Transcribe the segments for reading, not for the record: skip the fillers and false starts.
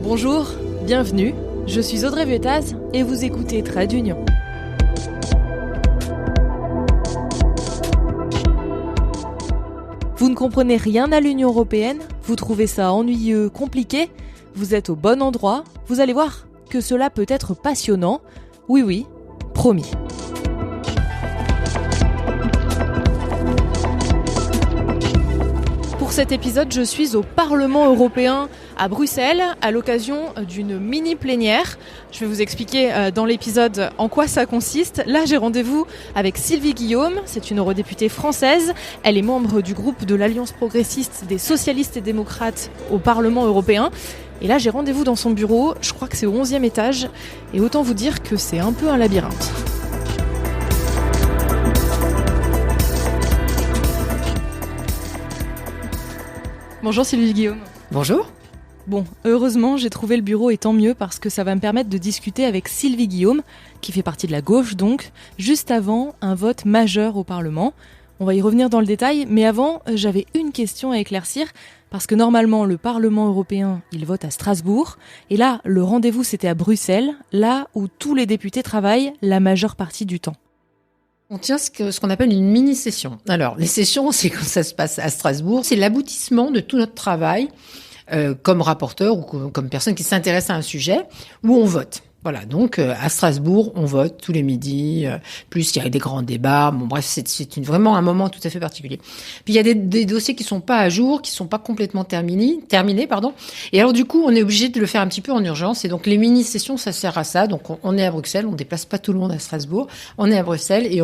Bonjour, bienvenue, je suis Audrey Vuettaz et vous écoutez Trait d'Union. Vous ne comprenez rien à l'Union européenne, vous trouvez ça ennuyeux, compliqué, vous êtes au bon endroit, vous allez voir que cela peut être passionnant. Oui, promis. Pour cet épisode, je suis au Parlement européen à Bruxelles à l'occasion d'une mini-plénière. Je vais vous expliquer dans l'épisode en quoi ça consiste. Là, j'ai rendez-vous avec Sylvie Guillaume, c'est une eurodéputée française. Elle est membre du groupe de l'Alliance progressiste des socialistes et démocrates au Parlement européen. Et là, j'ai rendez-vous dans son bureau, je crois que c'est au 11e étage. Et autant vous dire que c'est un peu un labyrinthe. Bonjour Sylvie Guillaume. Bonjour. Bon, heureusement, j'ai trouvé le bureau et tant mieux parce que ça va me permettre de discuter avec Sylvie Guillaume, qui fait partie de la gauche donc, juste avant un vote majeur au Parlement. On va y revenir dans le détail, mais avant, j'avais une question à éclaircir, parce que normalement, le Parlement européen, il vote à Strasbourg, et là, le rendez-vous, c'était à Bruxelles, là où tous les députés travaillent la majeure partie du temps. On tient ce qu'on appelle une mini-session. Alors, les sessions, c'est quand ça se passe à Strasbourg. C'est l'aboutissement de tout notre travail comme rapporteur ou comme personne qui s'intéresse à un sujet où on vote. Voilà, donc à Strasbourg, on vote tous les midis, plus il y a des grands débats. Bon, bref, c'est vraiment un moment tout à fait particulier. Puis il y a des dossiers qui sont pas à jour, qui sont pas complètement terminés. Et alors du coup, on est obligé de le faire un petit peu en urgence. Et donc les mini-sessions, ça sert à ça. Donc on est à Bruxelles, on déplace pas tout le monde à Strasbourg. On est à Bruxelles et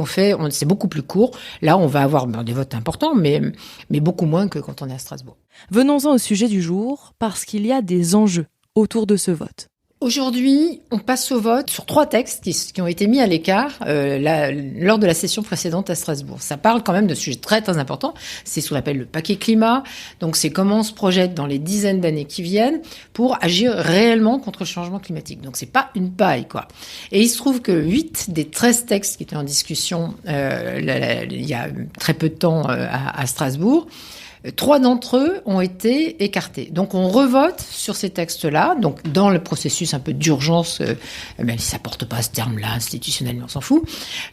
c'est beaucoup plus court. Là, on va avoir des votes importants, mais beaucoup moins que quand on est à Strasbourg. Venons-en au sujet du jour, parce qu'il y a des enjeux autour de ce vote. Aujourd'hui, on passe au vote sur 3 textes qui ont été mis à l'écart lors de la session précédente à Strasbourg. Ça parle quand même de sujets très très importants. C'est ce qu'on appelle le paquet climat. Donc c'est comment on se projette dans les dizaines d'années qui viennent pour agir réellement contre le changement climatique. Donc c'est pas une paille, quoi. Et il se trouve que 8 des 13 textes qui étaient en discussion il y a très peu de temps à Strasbourg, 3 d'entre eux ont été écartés. Donc on revote sur ces textes-là, donc dans le processus un peu d'urgence, même si ça porte pas ce terme-là institutionnellement, on s'en fout.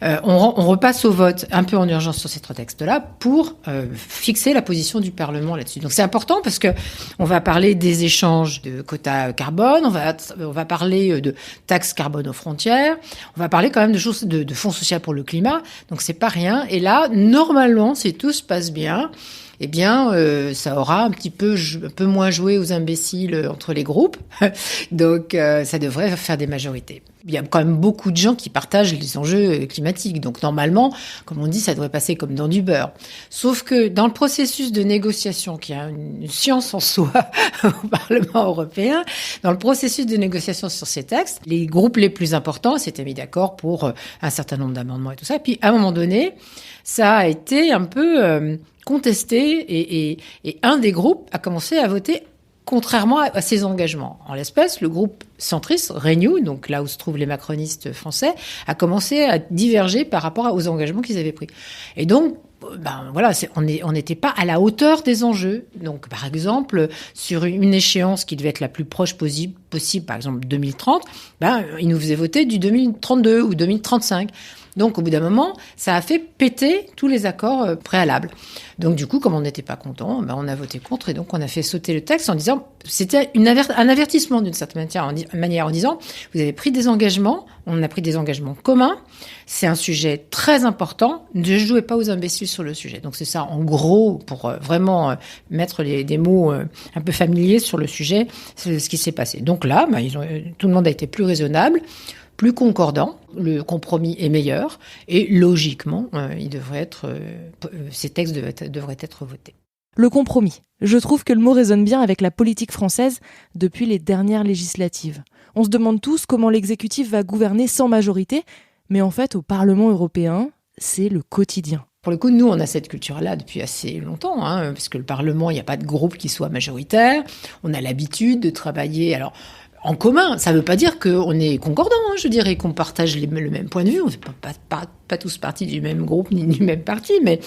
On repasse au vote un peu en urgence sur ces 3 textes-là pour fixer la position du Parlement là-dessus. Donc c'est important parce que on va parler des échanges de quotas carbone, on va parler de taxes carbone aux frontières, on va parler quand même de choses de fonds social pour le climat. Donc c'est pas rien. Et là, normalement, si tout se passe bien, eh bien, ça aura un peu moins joué aux imbéciles entre les groupes. Donc, ça devrait faire des majorités. Il y a quand même beaucoup de gens qui partagent les enjeux climatiques. Donc, normalement, comme on dit, ça devrait passer comme dans du beurre. Sauf que dans le processus de négociation, qui a une science en soi au Parlement européen, dans le processus de négociation sur ces textes, les groupes les plus importants s'étaient mis d'accord pour un certain nombre d'amendements et tout ça. Et puis, à un moment donné, ça a été un peu contesté et un des groupes a commencé à voter contrairement à ses engagements. En l'espèce, le groupe centriste, Renew, donc là où se trouvent les macronistes français, a commencé à diverger par rapport aux engagements qu'ils avaient pris. Et donc, voilà, on n'était pas à la hauteur des enjeux. Donc, par exemple, sur une échéance qui devait être la plus proche possible, par exemple 2030, ils nous faisaient voter du 2032 ou 2035. Donc, au bout d'un moment, ça a fait péter tous les accords préalables. Donc, du coup, comme on n'était pas content, on a voté contre et donc on a fait sauter le texte en disant, c'était un avertissement d'une certaine manière en disant, vous avez pris des engagements, on a pris des engagements communs, c'est un sujet très important, ne jouez pas aux imbéciles sur le sujet. Donc, c'est ça, en gros, pour vraiment mettre des mots un peu familiers sur le sujet, c'est ce qui s'est passé. Donc là, tout le monde a été plus raisonnable, plus concordant, le compromis est meilleur et logiquement, ces textes devraient être votés. Le compromis. Je trouve que le mot résonne bien avec la politique française depuis les dernières législatives. On se demande tous comment l'exécutif va gouverner sans majorité, mais en fait, au Parlement européen, c'est le quotidien. Pour le coup, nous, on a cette culture-là depuis assez longtemps, parce que le Parlement, il n'y a pas de groupe qui soit majoritaire. On a l'habitude de travailler en commun. Ça ne veut pas dire qu'on est concordant, je dirais, qu'on partage le même point de vue. On ne fait pas tous partie du même groupe ni du même parti, mais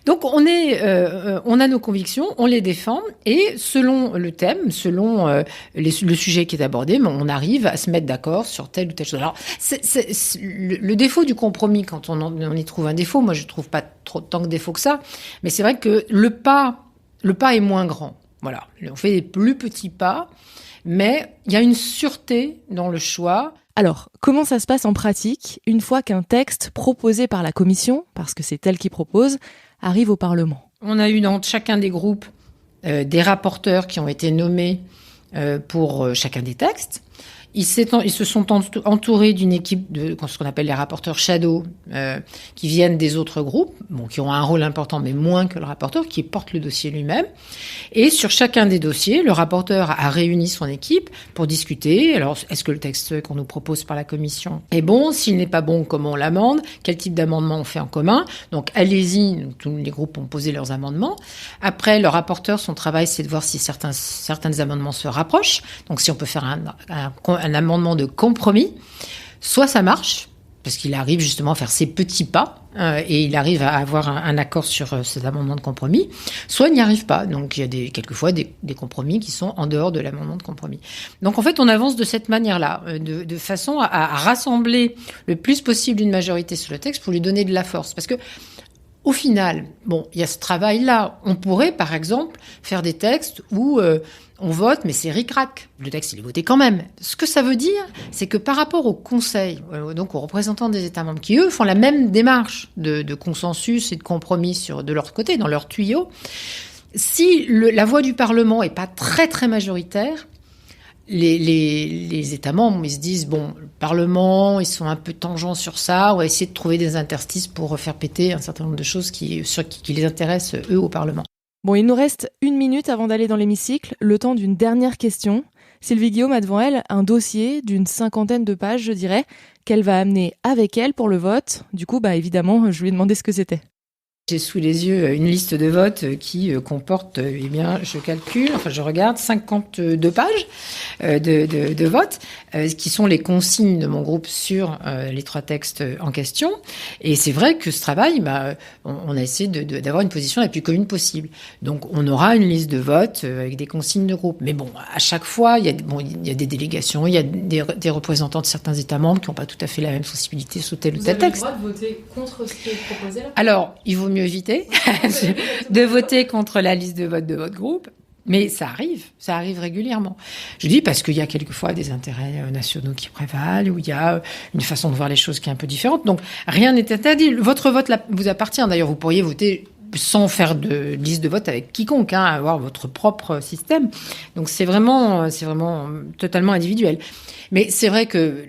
Donc on a nos convictions, on les défend et selon le thème, selon le sujet qui est abordé, on arrive à se mettre d'accord sur telle ou telle chose. Alors le défaut du compromis, quand on y trouve un défaut, moi je trouve pas tant de défauts que ça, mais c'est vrai que le pas est moins grand. Voilà, on fait des plus petits pas, mais il y a une sûreté dans le choix. Alors, comment ça se passe en pratique une fois qu'un texte proposé par la Commission, parce que c'est elle qui propose, arrive au Parlement ? On a eu dans chacun des groupes des rapporteurs qui ont été nommés pour chacun des textes. Ils se sont entourés d'une équipe de ce qu'on appelle les rapporteurs shadow, qui viennent des autres groupes, qui ont un rôle important, mais moins que le rapporteur, qui porte le dossier lui-même. Et sur chacun des dossiers, le rapporteur a réuni son équipe pour discuter. Alors, est-ce que le texte qu'on nous propose par la commission est bon ? S'il n'est pas bon, comment on l'amende ? Quel type d'amendement on fait en commun ? Donc, allez-y. Donc, tous les groupes ont posé leurs amendements. Après, le rapporteur, son travail, c'est de voir si certains amendements se rapprochent. Donc, si on peut faire un amendement de compromis, soit ça marche, parce qu'il arrive justement à faire ses petits pas, et il arrive à avoir un accord sur cet amendement de compromis, soit il n'y arrive pas. Donc il y a quelquefois des compromis qui sont en dehors de l'amendement de compromis. Donc en fait, on avance de cette manière-là, de façon à rassembler le plus possible une majorité sur le texte pour lui donner de la force. Parce que au final, il y a ce travail-là. On pourrait, par exemple, faire des textes où on vote, mais c'est ric-rac. Le texte, il est voté quand même. Ce que ça veut dire, c'est que par rapport au Conseil, donc aux représentants des États membres, qui, eux, font la même démarche de consensus et de compromis de leur côté, dans leur tuyau, si la voix du Parlement est pas très, très majoritaire, les États membres, ils se disent, le Parlement, ils sont un peu tangents sur ça, on va essayer de trouver des interstices pour faire péter un certain nombre de choses qui les intéressent, eux, au Parlement. Il nous reste 1 minute avant d'aller dans l'hémicycle, le temps d'une dernière question. Sylvie Guillaume a devant elle un dossier d'une 50aine de pages, je dirais, qu'elle va amener avec elle pour le vote. Du coup, évidemment, je lui ai demandé ce que c'était. J'ai sous les yeux une liste de votes qui comporte, je regarde, 52 pages de votes, qui sont les consignes de mon groupe sur les 3 textes en question. Et c'est vrai que ce travail, on a essayé d'avoir une position la plus commune possible. Donc on aura une liste de votes avec des consignes de groupe. Mais à chaque fois, il y a des délégations, il y a des représentants de certains États membres qui n'ont pas tout à fait la même sensibilité sur tel ou tel texte. Vous avez le droit de voter contre ce qui est proposé là ? Alors, il vaut mieux éviter de voter contre la liste de vote de votre groupe, mais ça arrive régulièrement. Je dis parce qu'il y a quelquefois des intérêts nationaux qui prévalent, ou il y a une façon de voir les choses qui est un peu différente. Donc rien n'est interdit. Votre vote vous appartient. D'ailleurs, vous pourriez voter sans faire de liste de vote avec quiconque, avoir votre propre système. Donc c'est vraiment totalement individuel. Mais c'est vrai que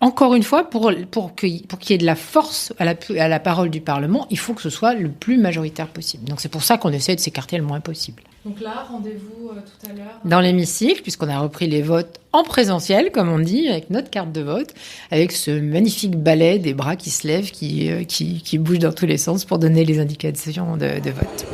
encore une fois, pour qu'il y ait de la force à la parole du Parlement, il faut que ce soit le plus majoritaire possible. Donc c'est pour ça qu'on essaie de s'écarter le moins possible. Donc là, rendez-vous tout à l'heure dans l'hémicycle, puisqu'on a repris les votes en présentiel, comme on dit, avec notre carte de vote, avec ce magnifique balai des bras qui se lèvent, qui bouge dans tous les sens pour donner les indications de vote.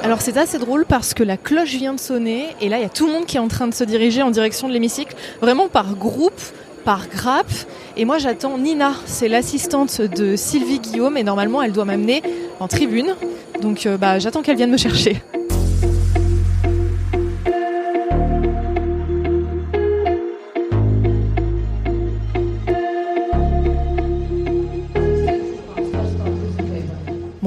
Alors c'est assez drôle parce que la cloche vient de sonner et là il y a tout le monde qui est en train de se diriger en direction de l'hémicycle, vraiment par groupe, par grappe. Et moi j'attends Nina, c'est l'assistante de Sylvie Guillaume et normalement elle doit m'amener en tribune. Donc j'attends qu'elle vienne me chercher.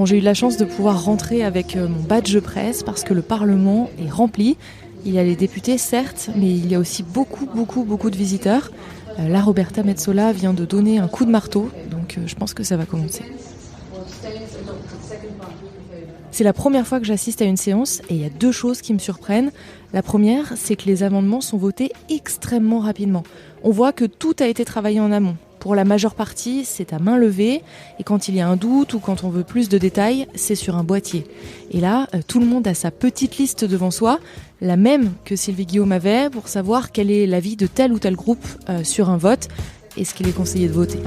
J'ai eu la chance de pouvoir rentrer avec mon badge presse parce que le Parlement est rempli. Il y a les députés, certes, mais il y a aussi beaucoup de visiteurs. Là, Roberta Metsola vient de donner un coup de marteau, donc je pense que ça va commencer. C'est la première fois que j'assiste à une séance et il y a 2 choses qui me surprennent. La première, c'est que les amendements sont votés extrêmement rapidement. On voit que tout a été travaillé en amont. Pour la majeure partie, c'est à main levée et quand il y a un doute ou quand on veut plus de détails, c'est sur un boîtier. Et là, tout le monde a sa petite liste devant soi, la même que Sylvie Guillaume avait, pour savoir quel est l'avis de tel ou tel groupe sur un vote et ce qu'il est conseillé de voter.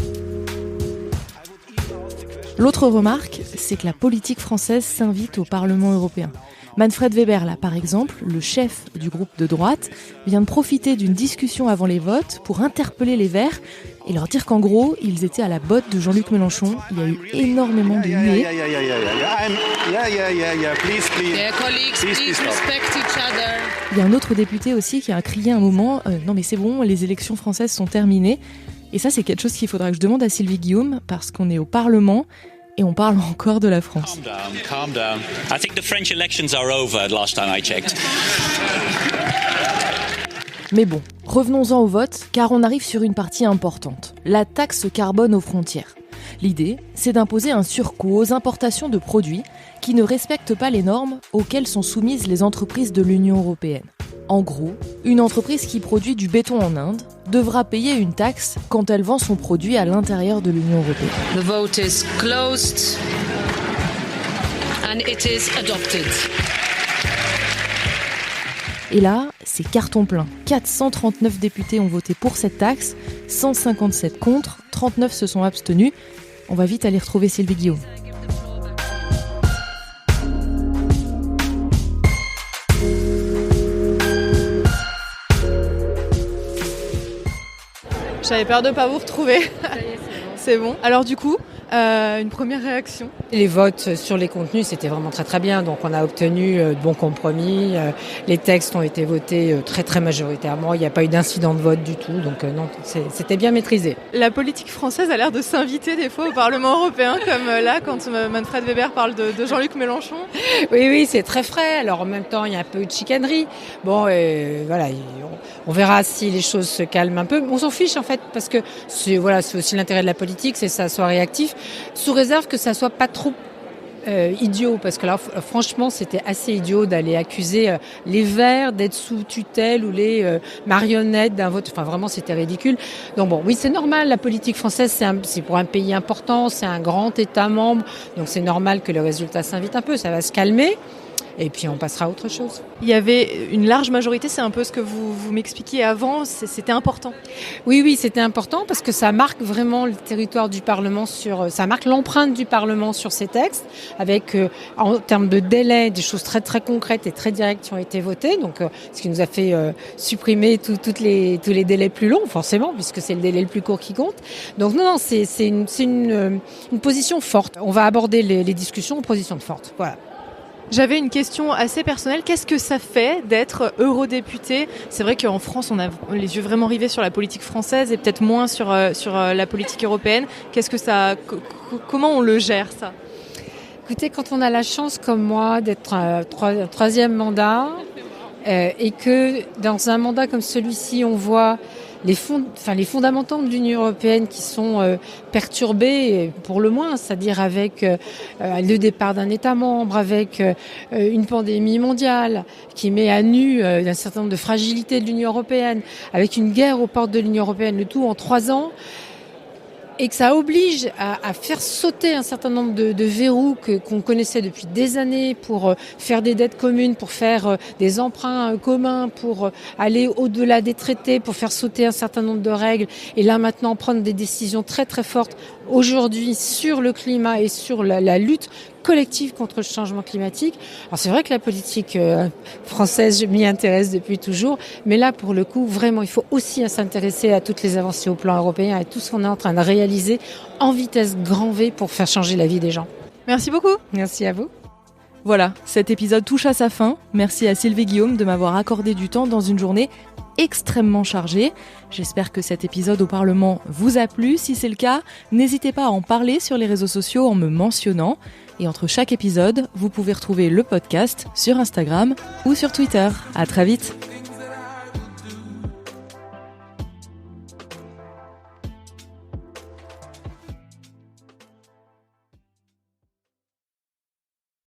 L'autre remarque, c'est que la politique française s'invite au Parlement européen. Manfred Weber, là, par exemple, le chef du groupe de droite, vient de profiter d'une discussion avant les votes pour interpeller les Verts et leur dire qu'en gros, ils étaient à la botte de Jean-Luc Mélenchon. Il y a eu énormément de huées. Il y a un autre député aussi qui a crié un moment « Non mais c'est bon, les élections françaises sont terminées ». Et ça, c'est quelque chose qu'il faudra que je demande à Sylvie Guillaume, parce qu'on est au Parlement et on parle encore de la France. Calm down. I think the French elections are over last time I checked. Mais bon, revenons-en au vote, car on arrive sur une partie importante, la taxe carbone aux frontières. L'idée, c'est d'imposer un surcoût aux importations de produits qui ne respectent pas les normes auxquelles sont soumises les entreprises de l'Union européenne. En gros, une entreprise qui produit du béton en Inde devra payer une taxe quand elle vend son produit à l'intérieur de l'Union européenne. The vote is closed and it is adopted. Et là, c'est carton plein. 439 députés ont voté pour cette taxe, 157 contre, 39 se sont abstenus. On va vite aller retrouver Sylvie Guillaume. J'avais peur de ne pas vous retrouver. C'est bon. Alors du coup, une première réaction? Les votes sur les contenus, c'était vraiment très très bien. Donc on a obtenu de bons compromis. Les textes ont été votés très très majoritairement. Il n'y a pas eu d'incident de vote du tout. Donc non, c'était bien maîtrisé. La politique française a l'air de s'inviter des fois au Parlement européen, comme là quand Manfred Weber parle de Jean-Luc Mélenchon. Oui, c'est très frais. Alors en même temps, il y a un peu de chicanerie. Bon, voilà, on verra si les choses se calment un peu. On s'en fiche en fait, parce que c'est aussi l'intérêt de la politique, c'est que ça soit réactif, sous réserve que ça soit pas trop idiot, parce que là franchement c'était assez idiot d'aller accuser les Verts d'être sous tutelle ou les marionnettes d'un vote. Enfin vraiment c'était ridicule. Donc bon, oui, c'est normal, la politique française c'est pour un pays important, c'est un grand État membre, donc c'est normal que le résultat s'invite un peu, ça va se calmer. Et puis on passera à autre chose. Il y avait une large majorité, c'est un peu ce que vous m'expliquiez avant, c'était important. Oui, c'était important parce que ça marque vraiment le territoire du Parlement ça marque l'empreinte du Parlement sur ces textes, avec en termes de délai, des choses très très concrètes et très directes qui ont été votées, donc ce qui nous a fait supprimer tous les délais plus longs, forcément, puisque c'est le délai le plus court qui compte. Donc non, c'est une position forte. On va aborder les discussions en position forte. Voilà. J'avais une question assez personnelle. Qu'est-ce que ça fait d'être eurodéputé ? C'est vrai qu'en France, on a les yeux vraiment rivés sur la politique française et peut-être moins sur la politique européenne. Comment on le gère, ça ? Écoutez, quand on a la chance, comme moi, d'être un troisième mandat et que dans un mandat comme celui-ci, on voit les fondamentaux de l'Union européenne qui sont perturbés pour le moins, c'est-à-dire avec le départ d'un État membre, avec une pandémie mondiale qui met à nu un certain nombre de fragilités de l'Union européenne, avec une guerre aux portes de l'Union européenne, le tout en 3 ans, et que ça oblige à faire sauter un certain nombre de verrous qu'on connaissait depuis des années pour faire des dettes communes, pour faire des emprunts communs, pour aller au-delà des traités, pour faire sauter un certain nombre de règles. Et là maintenant prendre des décisions très très fortes aujourd'hui sur le climat et sur la lutte collective contre le changement climatique. Alors c'est vrai que la politique française, je m'y intéresse depuis toujours, mais là pour le coup, vraiment, il faut aussi s'intéresser à toutes les avancées au plan européen et tout ce qu'on est en train de réaliser en vitesse grand V pour faire changer la vie des gens. Merci beaucoup. Merci à vous. Voilà, cet épisode touche à sa fin. Merci à Sylvie Guillaume de m'avoir accordé du temps dans une journée extrêmement chargée. J'espère que cet épisode au Parlement vous a plu. Si c'est le cas, n'hésitez pas à en parler sur les réseaux sociaux en me mentionnant. Et entre chaque épisode, vous pouvez retrouver le podcast sur Instagram ou sur Twitter. À très vite.